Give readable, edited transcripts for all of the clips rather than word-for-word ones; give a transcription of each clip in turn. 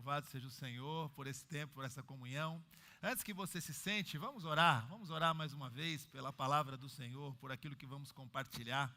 Louvado seja o Senhor por esse tempo, por essa comunhão. Antes que você se sente, vamos orar mais uma vez pela palavra do Senhor, por aquilo que vamos compartilhar.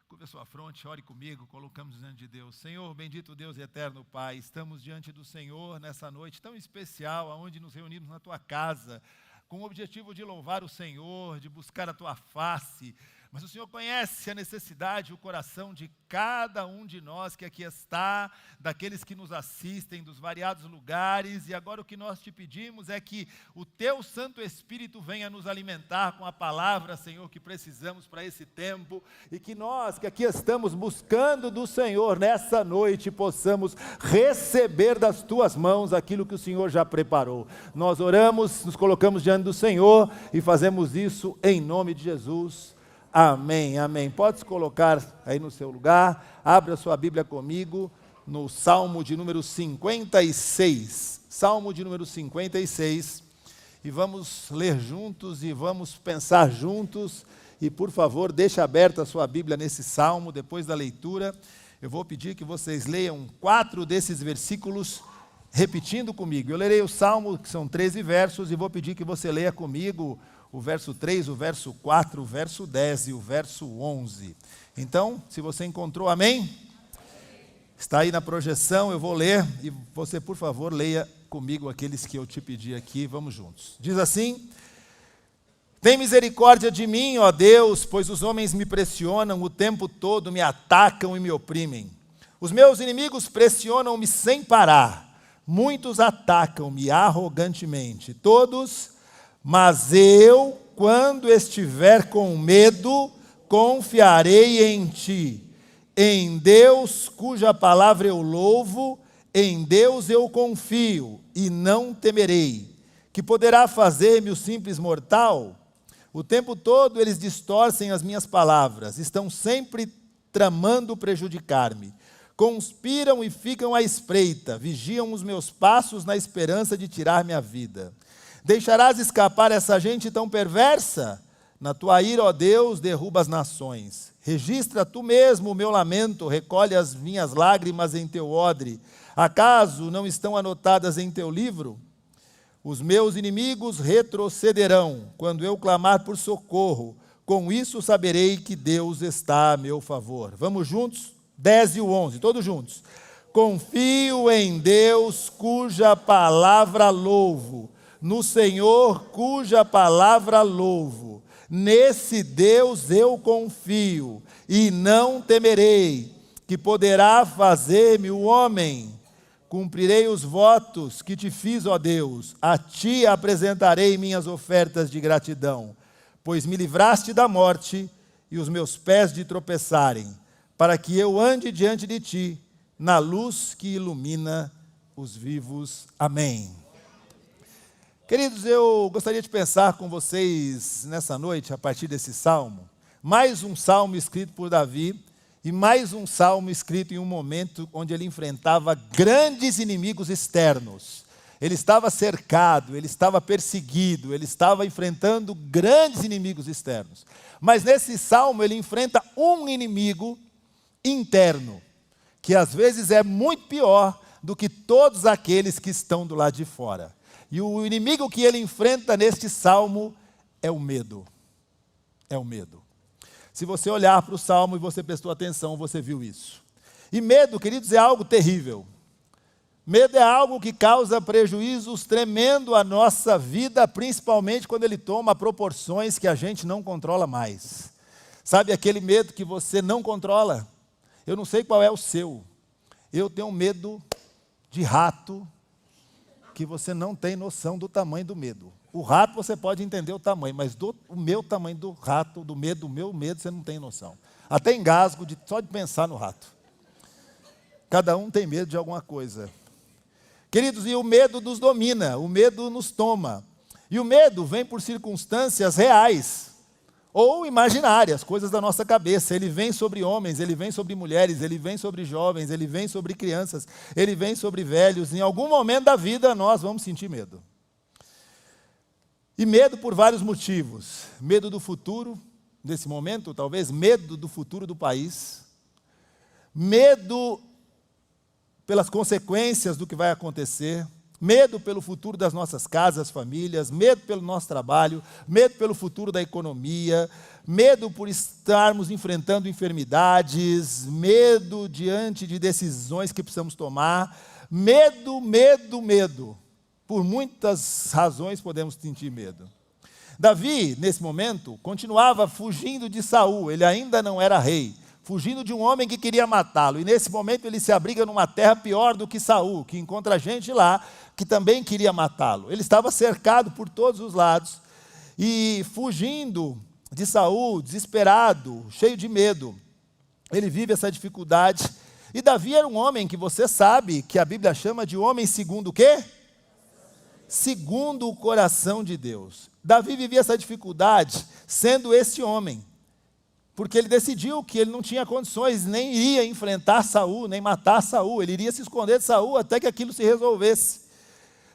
Curva a sua fronte, ore comigo, colocamos diante de Deus. Senhor, bendito Deus e eterno Pai, estamos diante do Senhor nessa noite tão especial, onde nos reunimos na Tua casa, com o objetivo de louvar o Senhor, de buscar a Tua face. Mas o Senhor conhece a necessidade, o coração de cada um de nós que aqui está, daqueles que nos assistem, dos variados lugares, e agora o que nós te pedimos é que o Teu Santo Espírito venha nos alimentar com a palavra, Senhor, que precisamos para esse tempo, e que nós que aqui estamos buscando do Senhor, nessa noite, possamos receber das Tuas mãos aquilo que o Senhor já preparou. Nós oramos, nos colocamos diante do Senhor, e fazemos isso em nome de Jesus. Amém, amém. Pode se colocar aí no seu lugar, abra sua Bíblia comigo no Salmo de número 56. Salmo de número 56. E vamos ler juntos e vamos pensar juntos. E por favor, deixe aberta a sua Bíblia nesse Salmo, depois da leitura. Eu vou pedir que vocês leiam 4 desses versículos repetindo comigo. Eu lerei o Salmo, que são 13 versos, e vou pedir que você leia comigo o verso 3, o verso 4, o verso 10 e o verso 11. Então, se você encontrou, amém? Está aí na projeção, eu vou ler, e você, por favor, leia comigo aqueles que eu te pedi aqui, vamos juntos. Diz assim: tem misericórdia de mim, ó Deus, pois os homens me pressionam o tempo todo, me atacam e me oprimem. Os meus inimigos pressionam-me sem parar, muitos atacam-me arrogantemente, todos. Mas eu, quando estiver com medo, confiarei em Ti. Em Deus, cuja palavra eu louvo, em Deus eu confio e não temerei. Que poderá fazer-me o simples mortal? O tempo todo eles distorcem as minhas palavras, estão sempre tramando prejudicar-me. Conspiram e ficam à espreita, vigiam os meus passos na esperança de tirar-me a vida. Deixarás escapar essa gente tão perversa? Na tua ira, ó Deus, derruba as nações. Registra tu mesmo o meu lamento, recolhe as minhas lágrimas em teu odre. Acaso não estão anotadas em teu livro? Os meus inimigos retrocederão quando eu clamar por socorro. Com isso saberei que Deus está a meu favor. Vamos juntos? 10 e o 11, todos juntos. Confio em Deus, cuja palavra louvo. No Senhor, cuja palavra louvo. Nesse Deus eu confio e não temerei. Que poderá fazer-me o homem? Cumprirei os votos que te fiz, ó Deus. A Ti apresentarei minhas ofertas de gratidão, pois me livraste da morte e os meus pés de tropeçarem, para que eu ande diante de Ti, na luz que ilumina os vivos. Amém. Queridos, eu gostaria de pensar com vocês nessa noite, a partir desse salmo, mais um salmo escrito por Davi, e mais um salmo escrito em um momento onde ele enfrentava grandes inimigos externos. Ele estava cercado, ele estava perseguido, ele estava enfrentando grandes inimigos externos. Mas nesse salmo ele enfrenta um inimigo interno, que às vezes é muito pior do que todos aqueles que estão do lado de fora. E o inimigo que ele enfrenta neste salmo é o medo. É o medo. Se você olhar para o salmo e você prestou atenção, você viu isso. E medo, queridos, é algo terrível. Medo é algo que causa prejuízos tremendo à nossa vida, principalmente quando ele toma proporções que a gente não controla mais. Sabe aquele medo que você não controla? Eu não sei qual é o seu. Eu tenho medo de rato, que você não tem noção do tamanho do medo. O rato você pode entender o tamanho, mas o meu tamanho do rato, do meu medo, você não tem noção. Até engasgo só de pensar no rato. Cada um tem medo de alguma coisa. Queridos, e o medo nos domina, o medo nos toma. E o medo vem por circunstâncias reais ou imaginárias, coisas da nossa cabeça. Ele vem sobre homens, ele vem sobre mulheres, ele vem sobre jovens, ele vem sobre crianças, ele vem sobre velhos. Em algum momento da vida nós vamos sentir medo. E medo por vários motivos. Medo do futuro, nesse momento, talvez medo do futuro do país. Medo pelas consequências do que vai acontecer, medo pelo futuro das nossas casas, famílias, medo pelo nosso trabalho, medo pelo futuro da economia, medo por estarmos enfrentando enfermidades, medo diante de decisões que precisamos tomar, medo. Por muitas razões podemos sentir medo. Davi, nesse momento, continuava fugindo de Saul, ele ainda não era rei, fugindo de um homem que queria matá-lo, e nesse momento ele se abriga numa terra pior do que Saul, que encontra gente lá que também queria matá-lo. Ele estava cercado por todos os lados, e fugindo de Saul, desesperado, cheio de medo, ele vive essa dificuldade, e Davi era um homem que você sabe, que a Bíblia chama de homem segundo o quê? Segundo o coração de Deus. Davi vivia essa dificuldade sendo esse homem, porque ele decidiu que ele não tinha condições, nem iria enfrentar Saul, nem matar Saul, ele iria se esconder de Saul até que aquilo se resolvesse.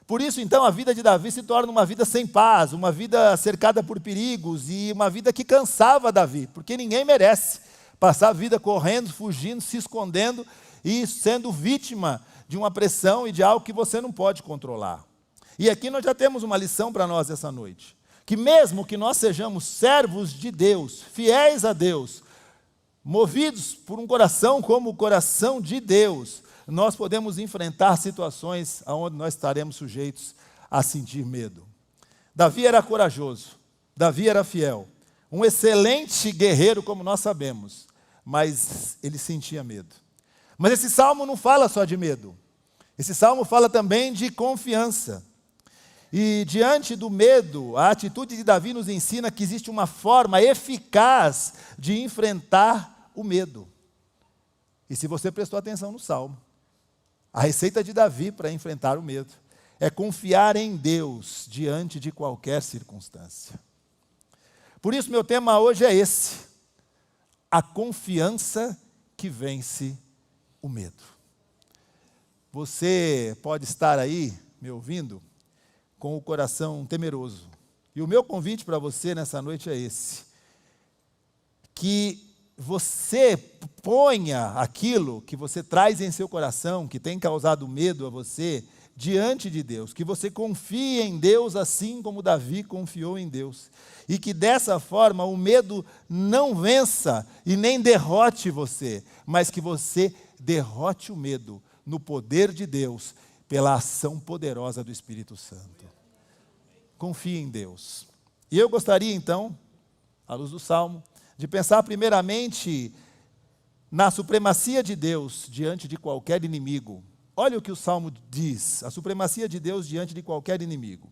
Por isso, então, a vida de Davi se torna uma vida sem paz, uma vida cercada por perigos, e uma vida que cansava Davi, porque ninguém merece passar a vida correndo, fugindo, se escondendo, e sendo vítima de uma pressão e de algo que você não pode controlar. E aqui nós já temos uma lição para nós essa noite, que mesmo que nós sejamos servos de Deus, fiéis a Deus, movidos por um coração como o coração de Deus, nós podemos enfrentar situações onde nós estaremos sujeitos a sentir medo. Davi era corajoso, Davi era fiel, um excelente guerreiro, como nós sabemos, mas ele sentia medo. Mas esse salmo não fala só de medo, esse salmo fala também de confiança. E diante do medo, a atitude de Davi nos ensina que existe uma forma eficaz de enfrentar o medo. E se você prestou atenção no salmo, a receita de Davi para enfrentar o medo é confiar em Deus diante de qualquer circunstância. Por isso, meu tema hoje é esse: a confiança que vence o medo. Você pode estar aí me ouvindo com o coração temeroso. E o meu convite para você nessa noite é esse: que você ponha aquilo que você traz em seu coração, que tem causado medo a você, diante de Deus, que você confie em Deus assim como Davi confiou em Deus, e que dessa forma o medo não vença e nem derrote você, mas que você derrote o medo no poder de Deus, pela ação poderosa do Espírito Santo. Confie em Deus. E eu gostaria então, à luz do Salmo, de pensar primeiramente na supremacia de Deus diante de qualquer inimigo. Olha o que o Salmo diz, a supremacia de Deus diante de qualquer inimigo.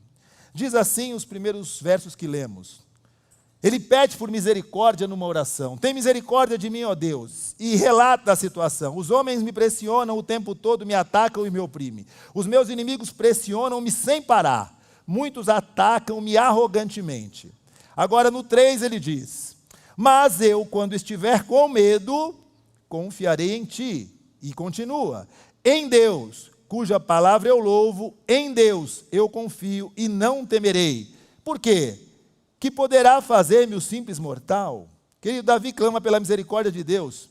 Diz assim os primeiros versos que lemos. Ele pede por misericórdia numa oração. Tem misericórdia de mim, ó Deus. E relata a situação. Os homens me pressionam o tempo todo, me atacam e me oprimem. Os meus inimigos pressionam-me sem parar. Muitos atacam-me arrogantemente. Agora no 3 ele diz: mas eu, quando estiver com medo, confiarei em ti. E continua: em Deus, cuja palavra eu louvo, em Deus eu confio e não temerei. Por quê? Que poderá fazer-me o simples mortal? Querido, Davi clama pela misericórdia de Deus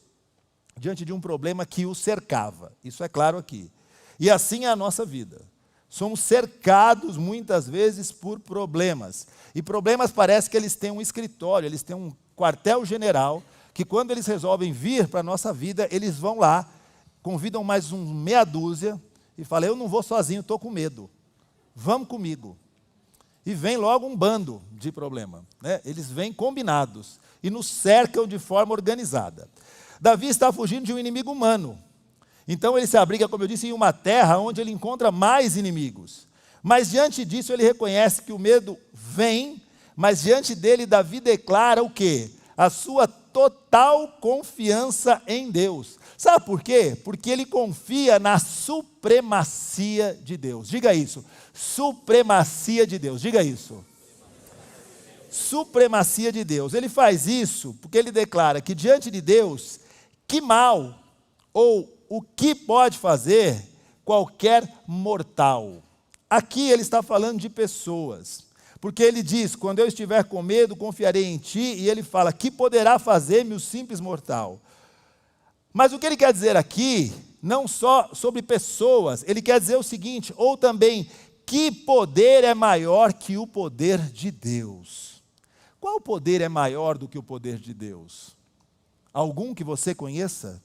diante de um problema que o cercava. Isso é claro aqui. E assim é a nossa vida. Somos cercados muitas vezes por problemas. E problemas parece que eles têm um escritório, eles têm um quartel-general, que quando eles resolvem vir para a nossa vida, eles vão lá, convidam mais meia dúzia e falam: eu não vou sozinho, estou com medo. Vamos comigo. E vem logo um bando de problema, né? Eles vêm combinados e nos cercam de forma organizada. Davi está fugindo de um inimigo humano. Então ele se abriga, como eu disse, em uma terra onde ele encontra mais inimigos. Mas diante disso ele reconhece que o medo vem, mas diante dele Davi declara o quê? A sua total confiança em Deus. Sabe por quê? Porque ele confia na supremacia de Deus. Diga isso. Supremacia de Deus. Diga isso. Supremacia de Deus. Ele faz isso porque ele declara que diante de Deus, que mal ou o que pode fazer qualquer mortal. Aqui ele está falando de pessoas, porque ele diz: quando eu estiver com medo, confiarei em ti, e ele fala: que poderá fazer-me o simples mortal? Mas o que ele quer dizer aqui não só sobre pessoas, ele quer dizer o seguinte, ou também, que poder é maior que o poder de Deus? Qual poder é maior do que o poder de Deus? Algum que você conheça?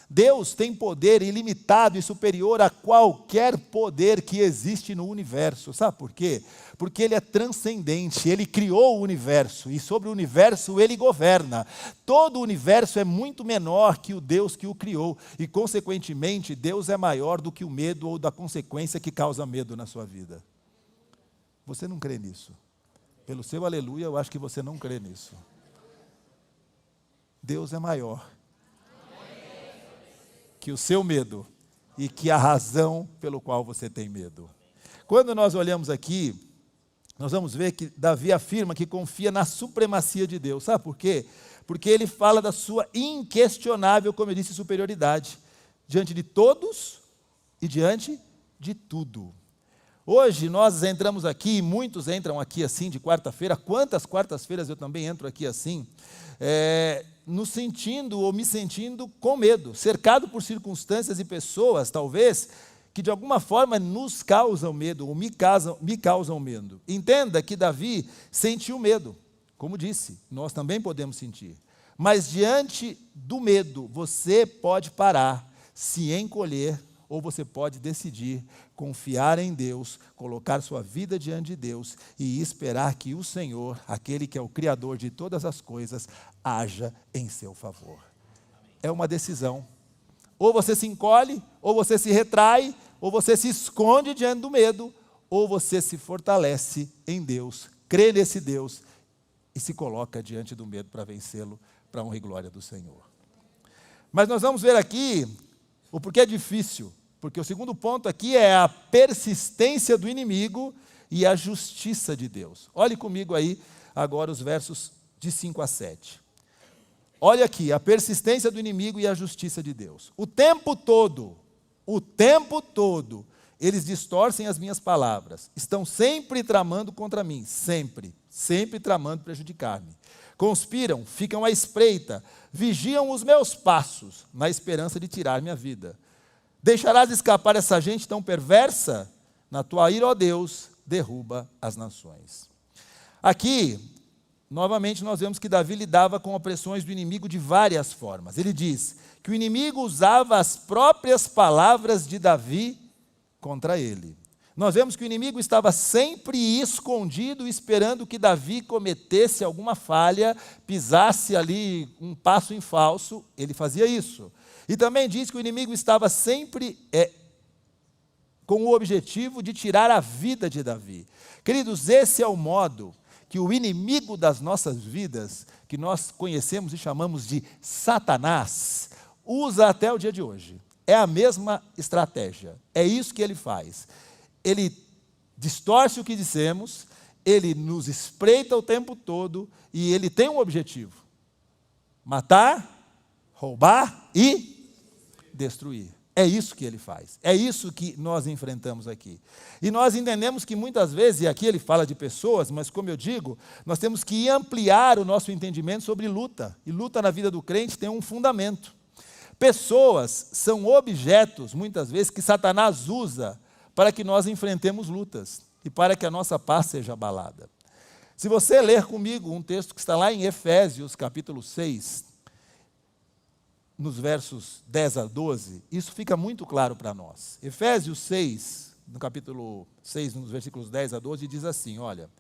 Deus tem poder ilimitado e superior a qualquer poder que existe no universo. Sabe por quê? Porque Ele é transcendente, Ele criou o universo e sobre o universo Ele governa. Todo o universo é muito menor que o Deus que o criou e, consequentemente, Deus é maior do que o medo ou da consequência que causa medo na sua vida. Você não crê nisso? Pelo seu aleluia, eu acho que você não crê nisso. Deus é maior que o seu medo e que a razão pelo qual você tem medo. Quando nós olhamos aqui, nós vamos ver que Davi afirma que confia na supremacia de Deus. Sabe por quê? Porque ele fala da sua inquestionável, como eu disse, superioridade diante de todos e diante de tudo. Hoje nós entramos aqui, muitos entram aqui assim de quarta-feira, quantas quartas-feiras eu também entro aqui assim, nos sentindo ou me sentindo com medo, cercado por circunstâncias e pessoas, talvez, que de alguma forma nos causam medo, ou me causam medo. Entenda que Davi sentiu medo, como disse, nós também podemos sentir. Mas diante do medo, você pode parar, se encolher, ou você pode decidir confiar em Deus, colocar sua vida diante de Deus e esperar que o Senhor, aquele que é o Criador de todas as coisas, haja em seu favor. É uma decisão. Ou você se encolhe, ou você se retrai, ou você se esconde diante do medo, ou você se fortalece em Deus, crê nesse Deus e se coloca diante do medo para vencê-lo, para a honra e glória do Senhor. Mas nós vamos ver aqui o porquê é difícil. Porque o segundo ponto aqui é a persistência do inimigo e a justiça de Deus. Olhe comigo aí agora os versos de 5 a 7. Olha aqui, a persistência do inimigo e a justiça de Deus. O tempo todo, eles distorcem as minhas palavras. Estão sempre tramando contra mim, sempre tramando prejudicar-me. Conspiram, ficam à espreita, vigiam os meus passos, na esperança de tirar minha vida. Deixarás escapar essa gente tão perversa? Na tua ira, ó Deus, derruba as nações. Aqui, novamente, nós vemos que Davi lidava com opressões do inimigo de várias formas. Ele diz que o inimigo usava as próprias palavras de Davi contra ele. Nós vemos que o inimigo estava sempre escondido, esperando que Davi cometesse alguma falha, pisasse ali um passo em falso, ele fazia isso. E também diz que o inimigo estava sempre com o objetivo de tirar a vida de Davi. Queridos, esse é o modo que o inimigo das nossas vidas, que nós conhecemos e chamamos de Satanás, usa até o dia de hoje. É a mesma estratégia, é isso que ele faz. Ele distorce o que dissemos, ele nos espreita o tempo todo e ele tem um objetivo: matar, roubar e destruir. É isso que ele faz. É isso que nós enfrentamos aqui. E nós entendemos que muitas vezes, e aqui ele fala de pessoas, mas como eu digo, nós temos que ampliar o nosso entendimento sobre luta. E luta na vida do crente tem um fundamento. Pessoas são objetos, muitas vezes, que Satanás usa para que nós enfrentemos lutas e para que a nossa paz seja abalada. Se você ler comigo um texto que está lá em Efésios, capítulo 6, nos versos 10 a 12, isso fica muito claro para nós. Efésios 6, no capítulo 6, nos versículos 10 a 12, diz assim, olha: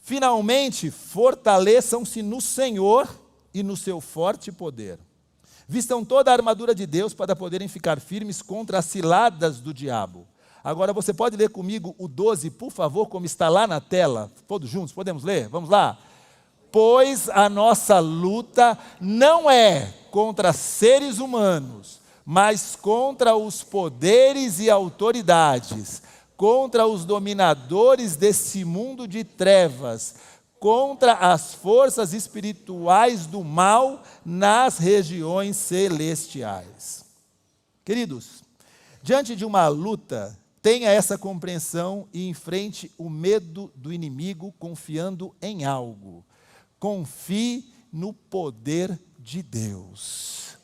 finalmente fortaleçam-se no Senhor e no seu forte poder. Vistam toda a armadura de Deus para poderem ficar firmes contra as ciladas do diabo. Agora você pode ler comigo o 12, por favor, como está lá na tela? Todos juntos, podemos ler? Vamos lá. Pois a nossa luta não é contra seres humanos, mas contra os poderes e autoridades, contra os dominadores desse mundo de trevas, contra as forças espirituais do mal nas regiões celestiais. Queridos, diante de uma luta, tenha essa compreensão e enfrente o medo do inimigo confiando em algo. Confie no poder de Deus.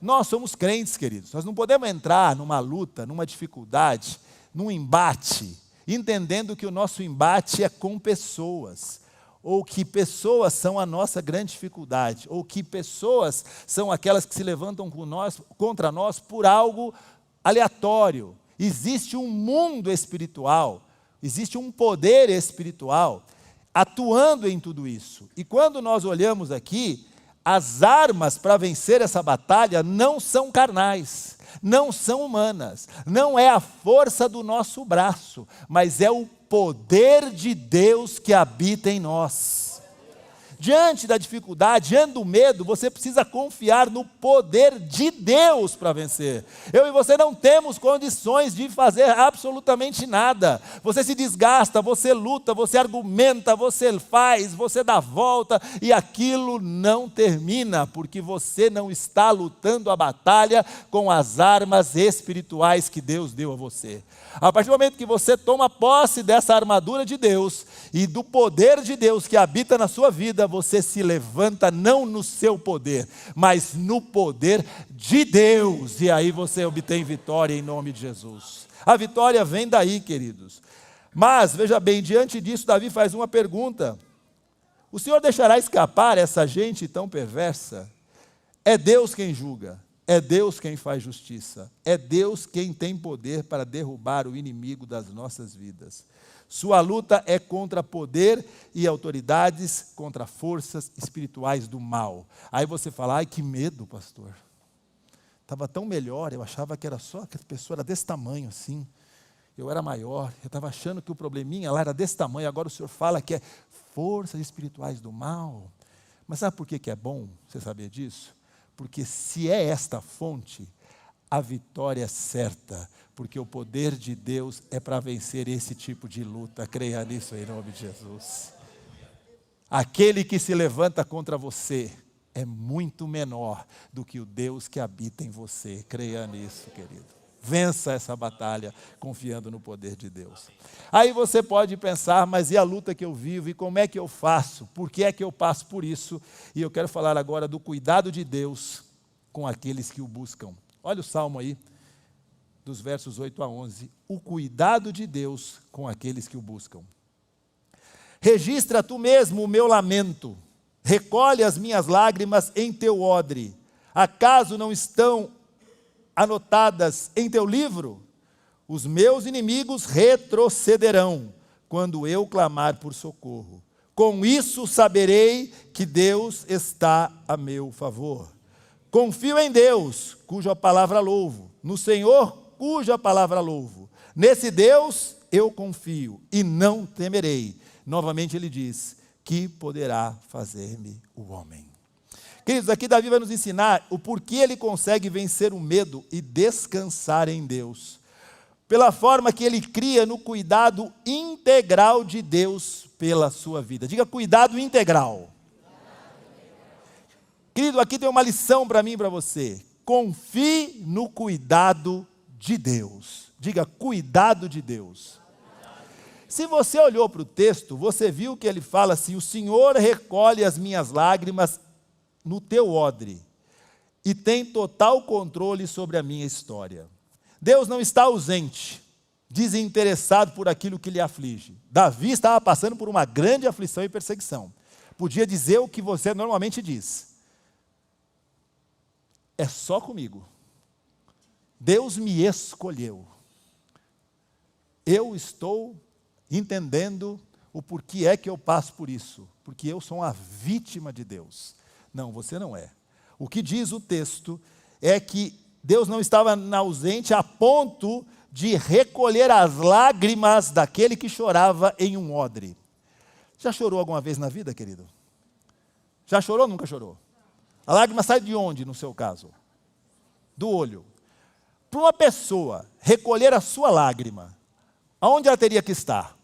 Nós somos crentes, queridos. Nós não podemos entrar numa luta, numa dificuldade, num embate, entendendo que o nosso embate é com pessoas, ou que pessoas são a nossa grande dificuldade, ou que pessoas são aquelas que se levantam contra nós por algo aleatório. Existe um mundo espiritual, existe um poder espiritual atuando em tudo isso. E quando nós olhamos aqui, as armas para vencer essa batalha não são carnais, não são humanas, não é a força do nosso braço, mas é o poder de Deus que habita em nós. Diante da dificuldade, diante do medo, você precisa confiar no poder de Deus para vencer. Eu e você não temos condições de fazer absolutamente nada. Você se desgasta, você luta, você argumenta, você faz, você dá volta e aquilo não termina, porque você não está lutando a batalha com as armas espirituais que Deus deu a você. A partir do momento que você toma posse dessa armadura de Deus e do poder de Deus que habita na sua vida, você se levanta não no seu poder, mas no poder de Deus. E aí você obtém vitória em nome de Jesus. A vitória vem daí, queridos. Mas, veja bem, diante disso, Davi faz uma pergunta. O Senhor deixará escapar essa gente tão perversa? É Deus quem julga. É Deus quem faz justiça. É Deus quem tem poder para derrubar o inimigo das nossas vidas. Sua luta é contra poder e autoridades, contra forças espirituais do mal. Aí você fala, ai que medo, pastor. Estava tão melhor, eu achava que era só que a pessoa era desse tamanho assim. Eu era maior, eu estava achando que o probleminha lá era desse tamanho, agora o senhor fala que é forças espirituais do mal. Mas sabe por que é bom você saber disso? Porque se é esta fonte, a vitória é certa, porque o poder de Deus é para vencer esse tipo de luta. Creia nisso em nome de Jesus. Aquele que se levanta contra você é muito menor do que o Deus que habita em você. Creia nisso, querido. Vença essa batalha confiando no poder de Deus. Aí você pode pensar, mas e a luta que eu vivo? E como é que eu faço? Por que é que eu passo por isso? E eu quero falar agora do cuidado de Deus com aqueles que o buscam. Olha o salmo aí, dos versos 8 a 11. O cuidado de Deus com aqueles que o buscam. Registra tu mesmo o meu lamento. Recolhe as minhas lágrimas em teu odre. Acaso não estão anotadas em teu livro? Os meus inimigos retrocederão quando eu clamar por socorro. Com isso saberei que Deus está a meu favor. Confio em Deus, cuja palavra louvo. No Senhor, cuja palavra louvo. Nesse Deus eu confio e não temerei. Novamente ele diz, que poderá fazer-me o homem. Queridos, aqui Davi vai nos ensinar o porquê ele consegue vencer o medo e descansar em Deus. Pela forma que ele cria no cuidado integral de Deus pela sua vida. Diga, cuidado integral. Querido, aqui tem uma lição para mim e para você. Confie no cuidado de Deus. Diga, cuidado de Deus. Se você olhou para o texto, você viu que ele fala assim, o Senhor recolhe as minhas lágrimas no teu odre e tem total controle sobre a minha história. Deus não está ausente, desinteressado por aquilo que lhe aflige. Davi estava passando por uma grande aflição e perseguição. Podia dizer o que você normalmente diz. É só comigo. Deus me escolheu. Eu estou entendendo o porquê é que eu passo por isso. Porque eu sou uma vítima de Deus. Não, você não é. O que diz o texto é que Deus não estava ausente a ponto de recolher as lágrimas daquele que chorava em um odre. Já chorou alguma vez na vida, querido? Já chorou ou nunca chorou? A lágrima sai de onde, no seu caso? Do olho. Para uma pessoa recolher a sua lágrima, aonde ela teria que estar?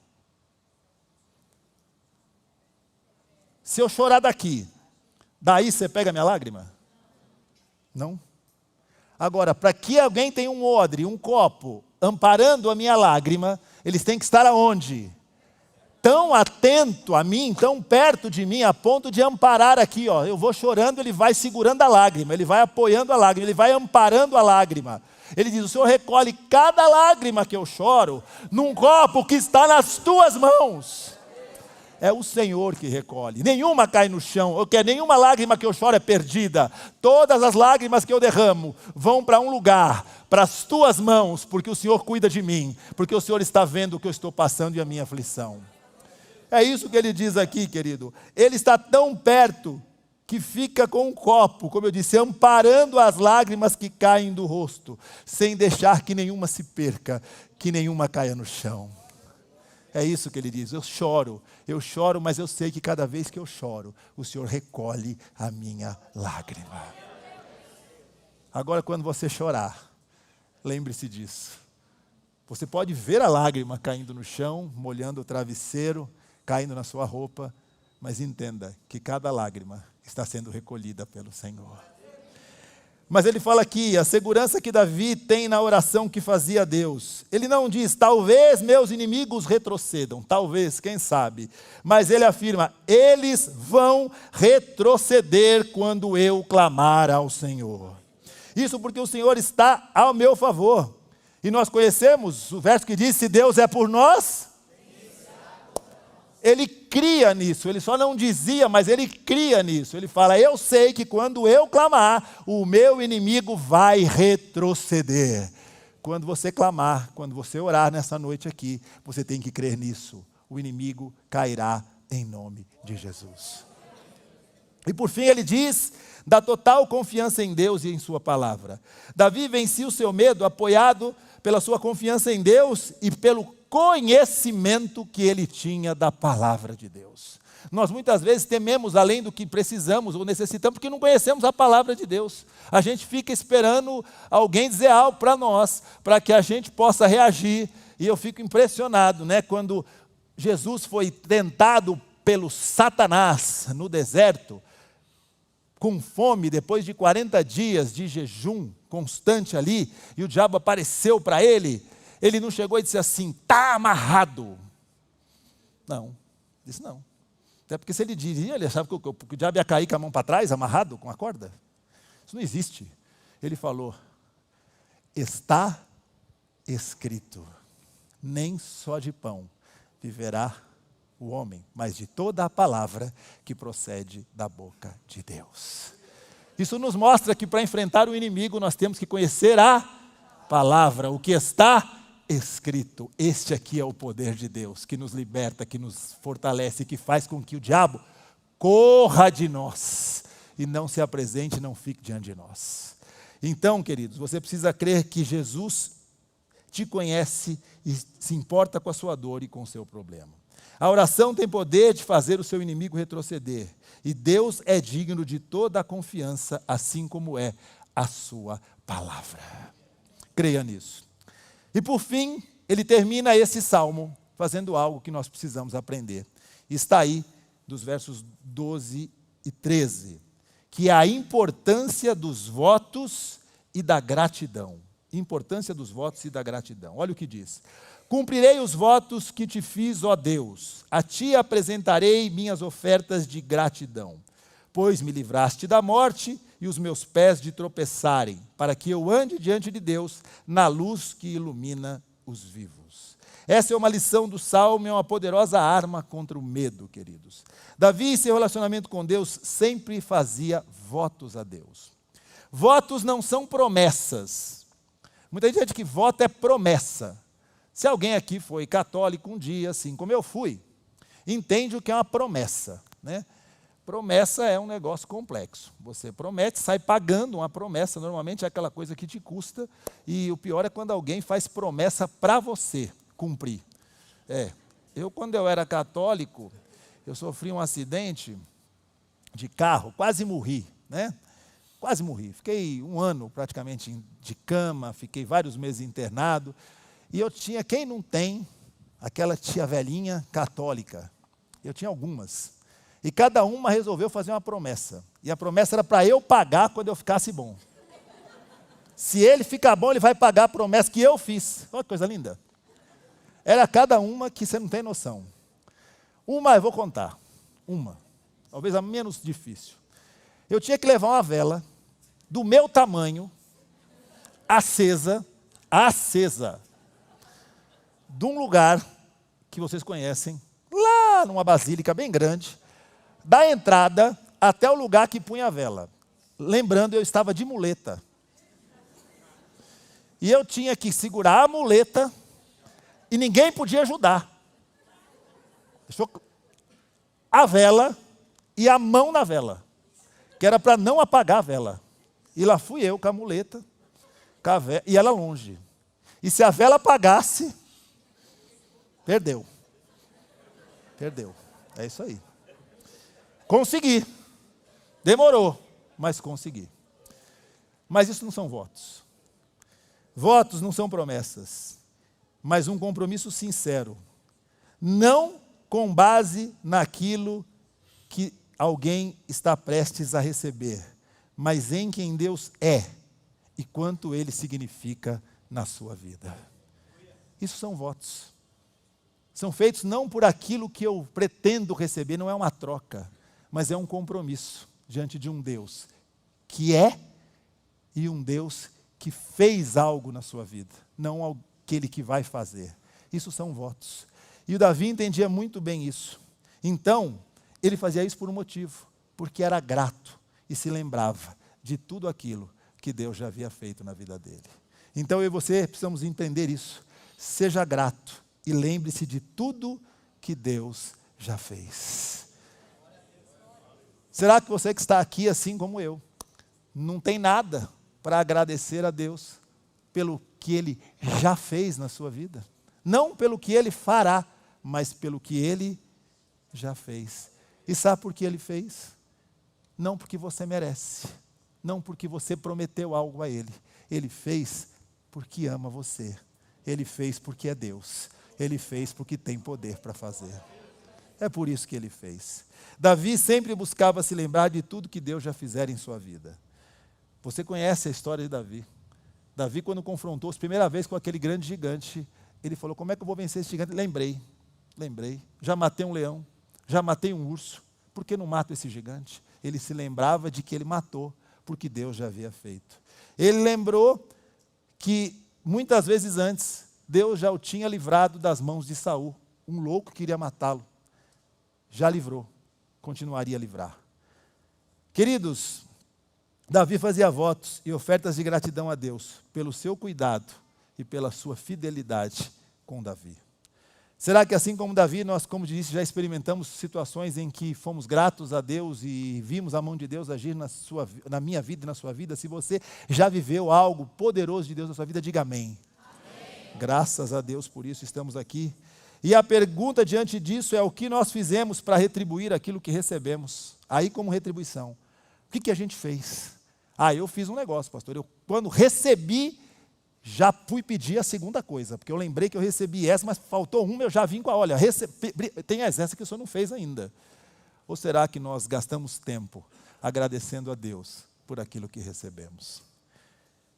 Se eu chorar daqui, daí você pega a minha lágrima? Não. Agora, para que alguém tenha um odre, um copo, amparando a minha lágrima, eles têm que estar aonde? tão atento a mim, tão perto de mim, a ponto de amparar aqui, ó. Eu vou chorando, ele vai segurando a lágrima, ele vai apoiando a lágrima, ele vai amparando a lágrima. Ele diz: o Senhor recolhe cada lágrima que eu choro num copo que está nas tuas mãos. É o Senhor que recolhe. Nenhuma cai no chão, nenhuma lágrima que eu choro é perdida. Todas as lágrimas que eu derramo vão para um lugar, para as tuas mãos, porque o Senhor cuida de mim, porque o Senhor está vendo o que eu estou passando e a minha aflição. É isso que ele diz aqui, querido. Ele está tão perto que fica com um copo, como eu disse, amparando as lágrimas que caem do rosto, sem deixar que nenhuma se perca, que nenhuma caia no chão. É isso que ele diz: eu choro, mas eu sei que cada vez que eu choro, o Senhor recolhe a minha lágrima. Agora, quando você chorar, lembre-se disso. Você pode ver a lágrima caindo no chão, molhando o travesseiro, caindo na sua roupa, mas entenda que cada lágrima está sendo recolhida pelo Senhor. Mas ele fala aqui, a segurança que Davi tem na oração que fazia a Deus. Ele não diz: talvez meus inimigos retrocedam, talvez, quem sabe. Mas ele afirma: eles vão retroceder quando eu clamar ao Senhor. Isso porque o Senhor está ao meu favor. E nós conhecemos o verso que diz: se Deus é por nós, ele cria nisso. Ele só não dizia, mas ele cria nisso. Ele fala: eu sei que quando eu clamar, o meu inimigo vai retroceder. Quando você clamar, quando você orar nessa noite aqui, você tem que crer nisso. O inimigo cairá em nome de Jesus. E por fim ele diz da total confiança em Deus e em sua palavra. Davi vencia o seu medo apoiado pela sua confiança em Deus e pelo conhecimento que ele tinha da palavra de Deus. Nós muitas vezes tememos além do que precisamos ou necessitamos, porque não conhecemos a palavra de Deus. A gente fica esperando alguém dizer algo para nós, para que a gente possa reagir. E eu fico impressionado, né, quando Jesus foi tentado pelo Satanás no deserto, com fome, depois de 40 dias de jejum constante ali, e o diabo apareceu para ele. Ele não chegou e disse assim: está amarrado. Não, disse não. Até porque se ele diria, ele achava que o diabo ia cair com a mão para trás, amarrado com a corda. Isso não existe. Ele falou: está escrito, nem só de pão viverá o homem, mas de toda a palavra que procede da boca de Deus. Isso nos mostra que para enfrentar o inimigo nós temos que conhecer a palavra, o que está escrito. Este aqui é o poder de Deus, que nos liberta, que nos fortalece, que faz com que o diabo corra de nós e não se apresente, não fique diante de nós. Então, queridos, você precisa crer que Jesus te conhece e se importa com a sua dor e com o seu problema. A oração tem poder de fazer o seu inimigo retroceder, e Deus é digno de toda a confiança, assim como é a sua palavra. Creia nisso. E por fim, ele termina esse salmo fazendo algo que nós precisamos aprender. Está aí dos versos 12 e 13, que é a importância dos votos e da gratidão. Importância dos votos e da gratidão. Olha o que diz: cumprirei os votos que te fiz, ó Deus, a ti apresentarei minhas ofertas de gratidão, pois me livraste da morte e os meus pés de tropeçarem, para que eu ande diante de Deus na luz que ilumina os vivos. Essa é uma lição do Salmo, é uma poderosa arma contra o medo, queridos. Davi, em seu relacionamento com Deus, sempre fazia votos a Deus. Votos não são promessas. Muita gente acha que voto é promessa. Se alguém aqui foi católico um dia, assim como eu fui, entende o que é uma promessa, né? Promessa é um negócio complexo. Você promete, sai pagando uma promessa, normalmente é aquela coisa que te custa, e o pior é quando alguém faz promessa para você cumprir. Quando eu era católico, eu sofri um acidente de carro, quase morri, né? Quase morri. Fiquei 1 ano praticamente de cama, fiquei vários meses internado, e eu tinha, quem não tem, aquela tia velhinha católica, eu tinha algumas. E cada uma resolveu fazer uma promessa. E a promessa era para eu pagar quando eu ficasse bom. Se ele ficar bom, ele vai pagar a promessa que eu fiz. Olha que coisa linda. Era cada uma que você não tem noção. Eu vou contar. Talvez a menos difícil. Eu tinha que levar uma vela do meu tamanho, acesa, de um lugar que vocês conhecem, lá numa basílica bem grande, da entrada até o lugar que punha a vela. Lembrando, eu estava de muleta. E eu tinha que segurar a muleta e ninguém podia ajudar. A vela e a mão na vela, que era para não apagar a vela. E lá fui eu com a muleta, e ela longe. E se a vela apagasse, perdeu. É isso aí. Consegui. Demorou, mas consegui. Mas isso não são votos. Votos não são promessas, mas um compromisso sincero. Não com base naquilo que alguém está prestes a receber, mas em quem Deus é e quanto Ele significa na sua vida. Isso são votos. São feitos não por aquilo que eu pretendo receber, não é uma troca, mas é um compromisso diante de um Deus que é e um Deus que fez algo na sua vida, não aquele que vai fazer. Isso são votos. E o Davi entendia muito bem isso. Então, ele fazia isso por um motivo, porque era grato e se lembrava de tudo aquilo que Deus já havia feito na vida dele. Então, eu e você precisamos entender isso. Seja grato e lembre-se de tudo que Deus já fez. Será que você que está aqui, assim como eu, não tem nada para agradecer a Deus pelo que Ele já fez na sua vida? Não pelo que Ele fará, mas pelo que Ele já fez. E sabe por que Ele fez? Não porque você merece, não porque você prometeu algo a Ele. Ele fez porque ama você. Ele fez porque é Deus. Ele fez porque tem poder para fazer. É por isso que Ele fez. Davi sempre buscava se lembrar de tudo que Deus já fizera em sua vida. Você conhece a história de Davi. Davi, quando confrontou-se primeira vez com aquele grande gigante, ele falou: como é que eu vou vencer esse gigante? Lembrei. Já matei um leão, já matei um urso. Por que não mato esse gigante? Ele se lembrava de que ele matou, porque Deus já havia feito. Ele lembrou que muitas vezes antes, Deus já o tinha livrado das mãos de Saul. Um louco queria matá-lo. Já livrou, continuaria a livrar. Queridos, Davi fazia votos e ofertas de gratidão a Deus pelo seu cuidado e pela sua fidelidade com Davi. Será que assim como Davi, nós, como disse, já experimentamos situações em que fomos gratos a Deus e vimos a mão de Deus agir na minha vida e na sua vida? Se você já viveu algo poderoso de Deus na sua vida, diga amém. Amém. Graças a Deus por isso estamos aqui. E a pergunta diante disso é: o que nós fizemos para retribuir aquilo que recebemos? Aí, como retribuição, o que a gente fez? Eu fiz um negócio, pastor. Quando recebi, já fui pedir a segunda coisa, porque eu lembrei que eu recebi essa, mas faltou uma, eu já vim com a, olha, tem essa que o senhor não fez ainda. Ou será que nós gastamos tempo agradecendo a Deus por aquilo que recebemos?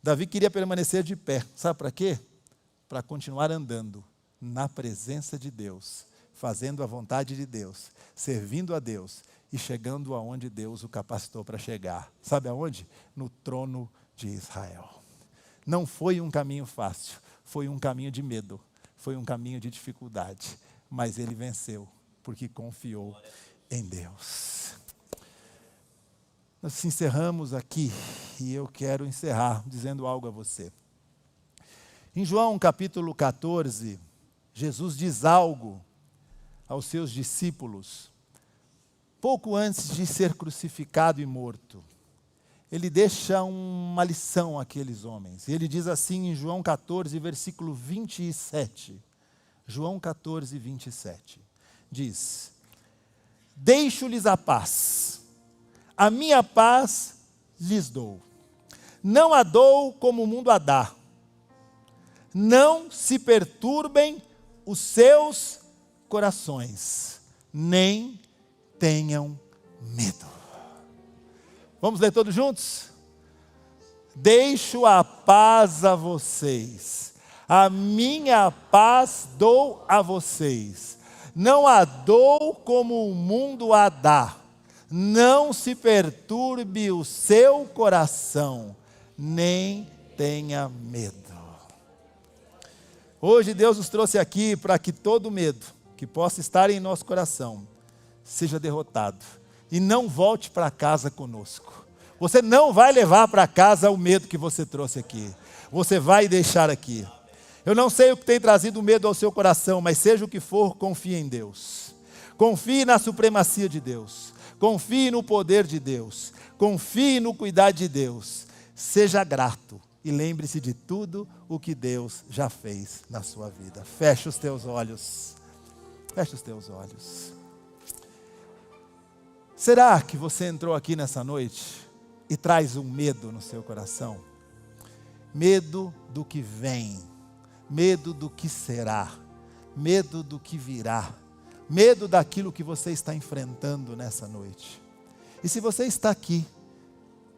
Davi queria permanecer de pé, sabe para quê? Para continuar andando na presença de Deus, fazendo a vontade de Deus, servindo a Deus e chegando aonde Deus o capacitou para chegar. Sabe aonde? No trono de Israel. Não foi um caminho fácil, foi um caminho de medo, foi um caminho de dificuldade, mas ele venceu, porque confiou em Deus. Nós encerramos aqui, e eu quero encerrar dizendo algo a você. Em João capítulo 14, Jesus diz algo aos seus discípulos, pouco antes de ser crucificado e morto. Ele deixa uma lição àqueles homens. Ele diz assim em João 14, versículo 27. João 14, 27. Diz: deixo-lhes a paz, a minha paz lhes dou. Não a dou como o mundo a dá. Não se perturbem os seus corações, nem tenham medo. Vamos ler todos juntos? Deixo a paz a vocês, a minha paz dou a vocês. Não a dou como o mundo a dá. Não se perturbe o seu coração, nem tenha medo. Hoje Deus nos trouxe aqui para que todo medo que possa estar em nosso coração seja derrotado e não volte para casa conosco. Você não vai levar para casa o medo que você trouxe aqui. Você vai deixar aqui. Eu não sei o que tem trazido medo ao seu coração, mas seja o que for, confie em Deus. Confie na supremacia de Deus. Confie no poder de Deus. Confie no cuidado de Deus. Seja grato e lembre-se de tudo o que Deus já fez na sua vida. Feche os teus olhos. Feche os teus olhos. Será que você entrou aqui nessa noite e traz um medo no seu coração? Medo do que vem. Medo do que será. Medo do que virá. Medo daquilo que você está enfrentando nessa noite. E se você está aqui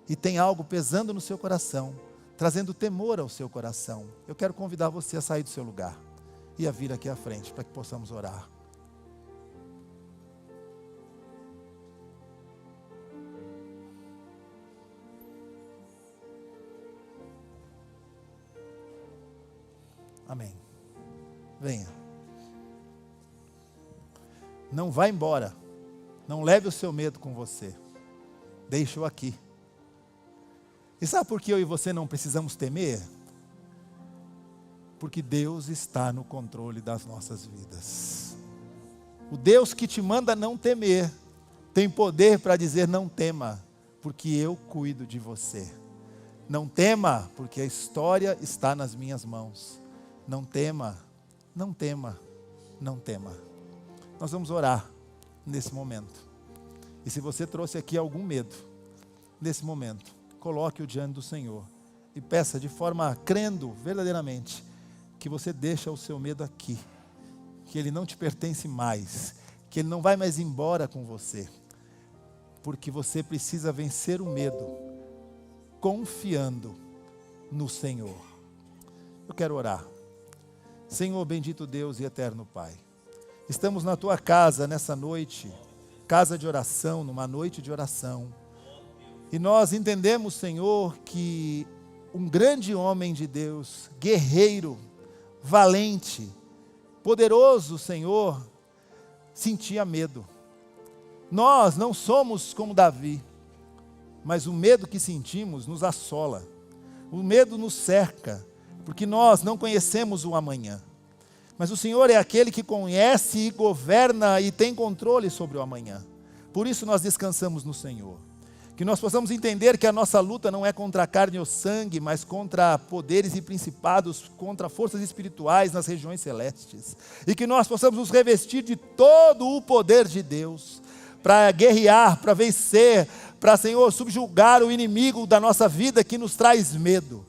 e tem algo pesando no seu coração, trazendo temor ao seu coração, eu quero convidar você a sair do seu lugar e a vir aqui à frente para que possamos orar. Amém. Venha. Não vá embora. Não leve o seu medo com você. Deixe-o aqui. E sabe por que eu e você não precisamos temer? Porque Deus está no controle das nossas vidas. O Deus que te manda não temer, tem poder para dizer não tema, porque eu cuido de você. Não tema, porque a história está nas minhas mãos. Não tema, não tema, não tema. Nós vamos orar nesse momento. E se você trouxe aqui algum medo, nesse momento, coloque-o diante do Senhor. E peça de forma, crendo verdadeiramente, que você deixa o seu medo aqui. Que ele não te pertence mais. Que ele não vai mais embora com você. Porque você precisa vencer o medo, confiando no Senhor. Eu quero orar. Senhor, bendito Deus e eterno Pai. Estamos na tua casa nessa noite, casa de oração, numa noite de oração. E nós entendemos, Senhor, que um grande homem de Deus, guerreiro, valente, poderoso, Senhor, sentia medo. Nós não somos como Davi, mas o medo que sentimos nos assola. O medo nos cerca, porque nós não conhecemos o amanhã. Mas o Senhor é aquele que conhece e governa e tem controle sobre o amanhã. Por isso nós descansamos no Senhor. Que nós possamos entender que a nossa luta não é contra a carne ou sangue, mas contra poderes e principados, contra forças espirituais nas regiões celestes. E que nós possamos nos revestir de todo o poder de Deus, para guerrear, para vencer, para, Senhor, subjugar o inimigo da nossa vida que nos traz medo.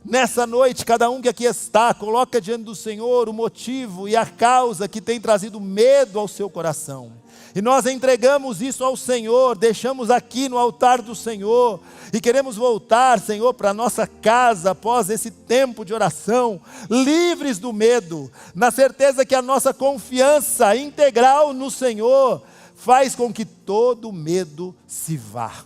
Nessa noite, cada um que aqui está, coloca diante do Senhor o motivo e a causa que tem trazido medo ao seu coração. E nós entregamos isso ao Senhor, deixamos aqui no altar do Senhor, e queremos voltar, Senhor, para a nossa casa, após esse tempo de oração, livres do medo, na certeza que a nossa confiança integral no Senhor, faz com que todo medo se vá.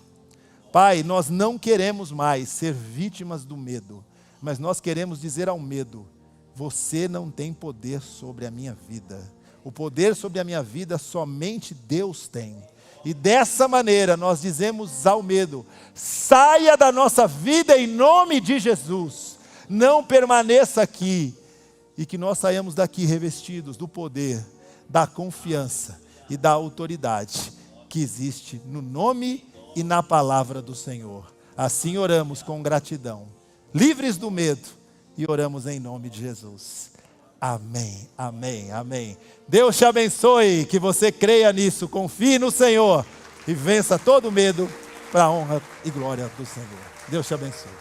Pai, nós não queremos mais ser vítimas do medo, mas nós queremos dizer ao medo: você não tem poder sobre a minha vida. O poder sobre a minha vida somente Deus tem. E dessa maneira nós dizemos ao medo: saia da nossa vida em nome de Jesus. Não permaneça aqui. E que nós saiamos daqui revestidos do poder, da confiança e da autoridade que existe no nome e na palavra do Senhor. Assim oramos com gratidão, livres do medo, e oramos em nome de Jesus. Amém, amém, amém. Deus te abençoe, que você creia nisso, confie no Senhor e vença todo medo para a honra e glória do Senhor. Deus te abençoe.